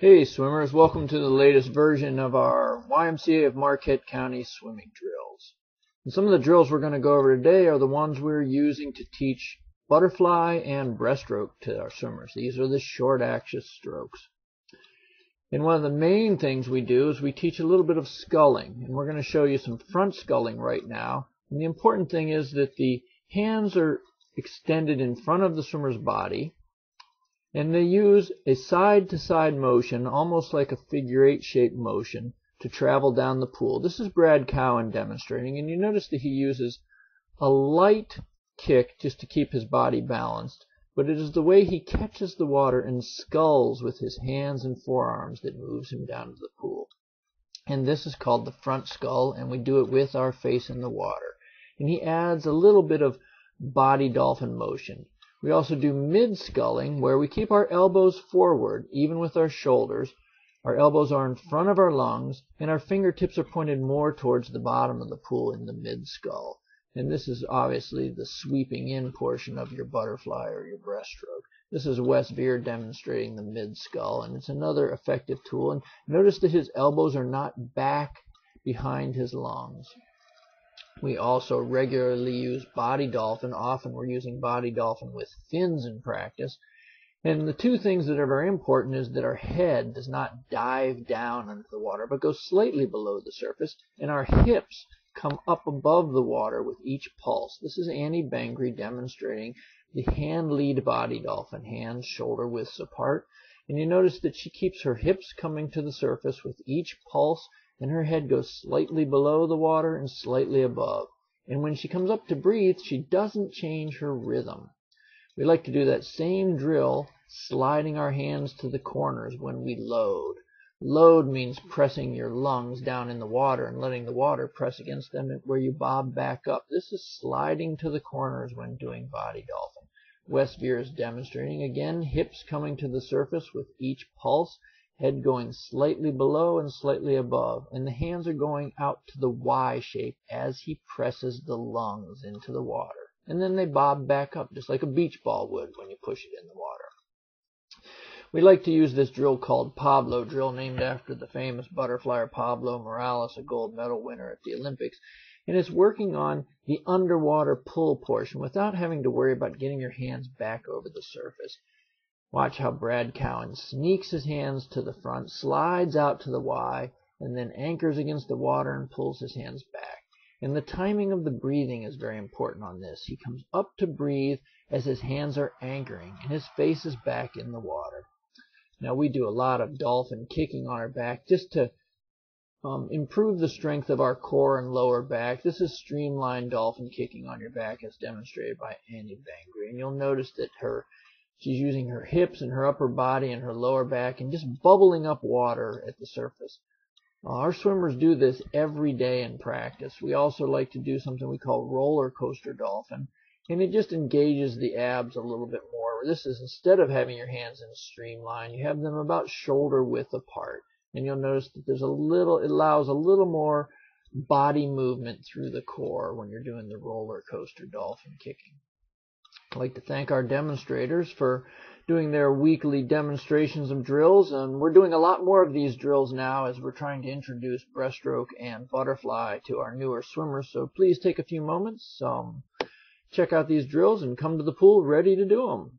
Hey swimmers, welcome to the latest version of our YMCA of Marquette County swimming drills. And some of the drills we're going to go over today are the ones we're using to teach butterfly and breaststroke to our swimmers. These are the short axis strokes. And one of the main things we do is we teach a little bit of sculling. And we're going to show you some front sculling right now. And the important thing is that the hands are extended in front of the swimmer's body. And they use a side-to-side motion, almost like a figure-8 shaped motion, to travel down the pool. This is Brad Cowan demonstrating, and you notice that he uses a light kick just to keep his body balanced, but it is the way he catches the water and sculls with his hands and forearms that moves him down to the pool. And this is called the front scull, and we do it with our face in the water. And he adds a little bit of body dolphin motion. We also do mid-sculling, where we keep our elbows forward, even with our shoulders. Our elbows are in front of our lungs, and our fingertips are pointed more towards the bottom of the pool in the mid-scull. And this is obviously the sweeping in portion of your butterfly or your breaststroke. This is Wes Veer demonstrating the mid-scull, and it's another effective tool. And notice that his elbows are not back behind his lungs. We also regularly use body dolphin. Often we're using body dolphin with fins in practice. And the two things that are very important is that our head does not dive down under the water, but goes slightly below the surface, and our hips come up above the water with each pulse. This is Annie Bangry demonstrating the hand lead body dolphin, hands shoulder widths apart. And you notice that she keeps her hips coming to the surface with each pulse, and her head goes slightly below the water and slightly above. And when she comes up to breathe, she doesn't change her rhythm. We like to do that same drill, sliding our hands to the corners when we load. Load means pressing your lungs down in the water and letting the water press against them where you bob back up. This is sliding to the corners when doing body dolphin. Wes Veer is demonstrating, again, hips coming to the surface with each pulse, head going slightly below and slightly above, and the hands are going out to the Y shape as he presses the lungs into the water. And then they bob back up just like a beach ball would when you push it in the water. We like to use this drill called Pablo drill, named after the famous butterflyer Pablo Morales, a gold medal winner at the Olympics. And it's working on the underwater pull portion without having to worry about getting your hands back over the surface. Watch how Brad Cowan sneaks his hands to the front, slides out to the Y, and then anchors against the water and pulls his hands back. And the timing of the breathing is very important on this. He comes up to breathe as his hands are anchoring, and his face is back in the water. Now we do a lot of dolphin kicking on our back just to improve the strength of our core and lower back. This is streamlined dolphin kicking on your back as demonstrated by Annie Bangry. And you'll notice that she's using her hips and her upper body and her lower back and just bubbling up water at the surface. Our swimmers do this every day in practice. We also like to do something we call roller coaster dolphin, and it just engages the abs a little bit more. This is, instead of having your hands in a streamline, you have them about shoulder width apart. And you'll notice that it allows a little more body movement through the core when you're doing the roller coaster dolphin kicking. I'd like to thank our demonstrators for doing their weekly demonstrations of drills, and we're doing a lot more of these drills now as we're trying to introduce breaststroke and butterfly to our newer swimmers. So please take a few moments, check out these drills, and come to the pool ready to do them.